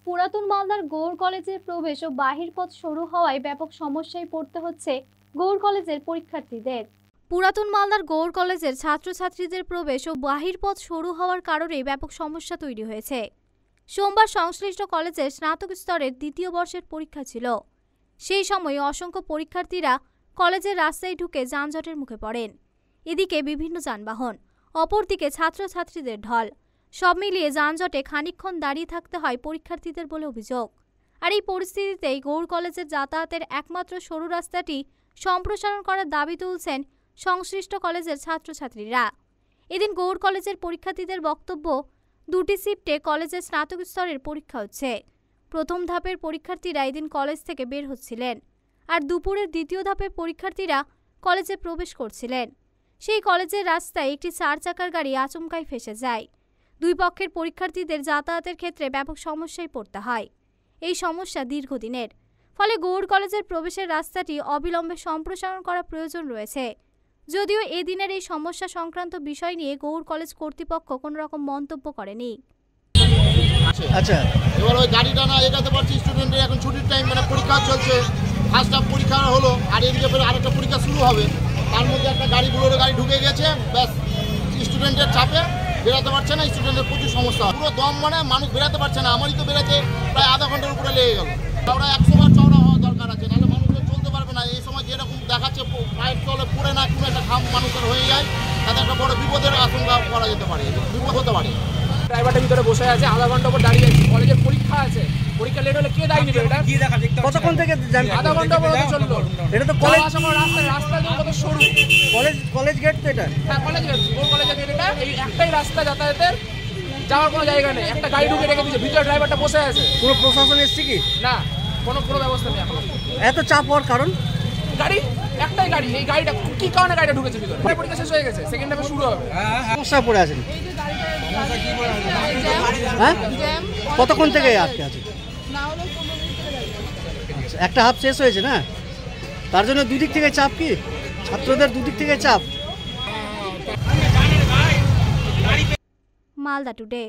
পুরাতন মালদার গৌড় কলেজের প্রবেশ ও বাহির পথ সরু হওয়ায় ব্যাপক সমস্যায় পড়তে হচ্ছে গৌড় কলেজের পরীক্ষার্থীদের। পুরাতন মালদার গৌড় কলেজের ছাত্রছাত্রীদের প্রবেশ ও বাহির পথ সরু হওয়ার কারণে ব্যাপক সমস্যা তৈরি হয়েছে। সোমবার সংশ্লিষ্ট কলেজের স্নাতক স্তরের দ্বিতীয় বর্ষের পরীক্ষা ছিল। সেই সময় অসংখ্য পরীক্ষার্থীরা কলেজের রাস্তায় ঢুকে যানজটের মুখে পড়েন। এদিকে বিভিন্ন যানবাহন, অপরদিকে ছাত্রছাত্রীদের ঢল, সব মিলিয়ে যানজটে খানিকক্ষণ দাঁড়িয়ে থাকতে হয় পরীক্ষার্থীদের বলে অভিযোগ। আর এই পরিস্থিতিতেই গৌড় কলেজের যাতায়াতের একমাত্র সরু রাস্তাটি সম্প্রসারণ করার দাবি তুলছেন সংশ্লিষ্ট কলেজের ছাত্রছাত্রীরা। এদিন গৌড় কলেজের পরীক্ষার্থীদের বক্তব্য, দুটি শিফটে কলেজের স্নাতক স্তরের পরীক্ষা হচ্ছে। প্রথম ধাপের পরীক্ষার্থীরা এদিন কলেজ থেকে বের হচ্ছিলেন, আর দুপুরের দ্বিতীয় ধাপের পরীক্ষার্থীরা কলেজে প্রবেশ করছিলেন। সেই কলেজের রাস্তায় একটি 4 চাকার গাড়ি আচমকাই ফেঁসে যায়। দুই পক্ষের পরীক্ষার্থীদের যাতায়াতের ক্ষেত্রে ব্যাপক সমস্যায় পড়তে হয়। এই সমস্যা দীর্ঘদিনের, ফলে গৌড় কলেজের প্রবেশের রাস্তাটি অবিলম্বে সম্প্রসারণ করা প্রয়োজন রয়েছে। যদিও এদিনের এই সমস্যা সংক্রান্ত বিষয় নিয়ে গৌড় কলেজ কর্তৃপক্ষ কোনো রকম মন্তব্য করেনি। আচ্ছা, এবার ওই গাড়িটা না এগাতে পারছি, স্টুডেন্টের এখন ছুটির টাইম, মানে পরীক্ষা চলছে, ফার্স্ট হাফ পরীক্ষা হলো, আর এদিকে ফের আরেকটা পরীক্ষা শুরু হবে। তার মধ্যে একটা বুলোরো গাড়ি ঢুকে গেছে, ব্যাস স্টুডেন্টের চাপে বেরোতে পারছে না। স্টুডেন্টের প্রচুর সমস্যা, পুরো দম, মানে মানুষ বেরোতে পারছে না। আমারই তো বেরোতে প্রায় আধা ঘন্টার উপরে লেগে গেল। চওড়া 100 বার চওড়া হওয়া দরকার আছে, নাহলে মানুষের চলতে পারবে না। এই সময় যেরকম দেখাচ্ছে পায়ের তলে পড়ে না কোনো একটা খাম মানুষের হয়ে যায়, তাতে একটা বড় বিপদের আশঙ্কা করা যেতে পারে, বিপদ হতে পারে। ড্রাইভারটা ভিতরে বসে আছে, আধা ঘন্টা পর দাঁড়িয়ে আছে, কলেজের পরীক্ষা আছে, পরীক্ষা লেট হলে কে দায়ী নেবে? এটা কি দেখা দেখতে কতক্ষণ থেকে আধা ঘন্টা পর চললো। এটা তো কলেজ, রাস্তা কত সরু, কলেজ গেট তো এটা। হ্যাঁ, কলেজ গেট, কোন কলেজের গেট এটা? এই একটাই রাস্তা যাতায়াতের, যাওয়ার কোনো জায়গা নেই। একটা গাড়ি ঢুকে রেখে দিয়েছে, ভিতরে ড্রাইভারটা বসে আছে। পুরো প্রশাসন এসছে কি? না, কোনো ব্যবস্থা নেই এখন। এত চাপ হওয়ার কারণ? গাড়ি একটাই গাড়ি, এই গাড়িটা কি কারণে গাড়িটা ঢুকেছে ভিতরে? পরীক্ষা শেষ হয়ে গেছে, সেকেন্ড হাফে শুরু হবে। সমস্যা পড়ে আছেন? হ্যাঁ, কতক্ষণ থেকে আটকে আছে? একটা হাফ শেষ হয়েছে না, তার জন্য দুদিক থেকে চাপ। কি ছাত্রদের দুদিক থেকে চাপ? মালদা টুডে।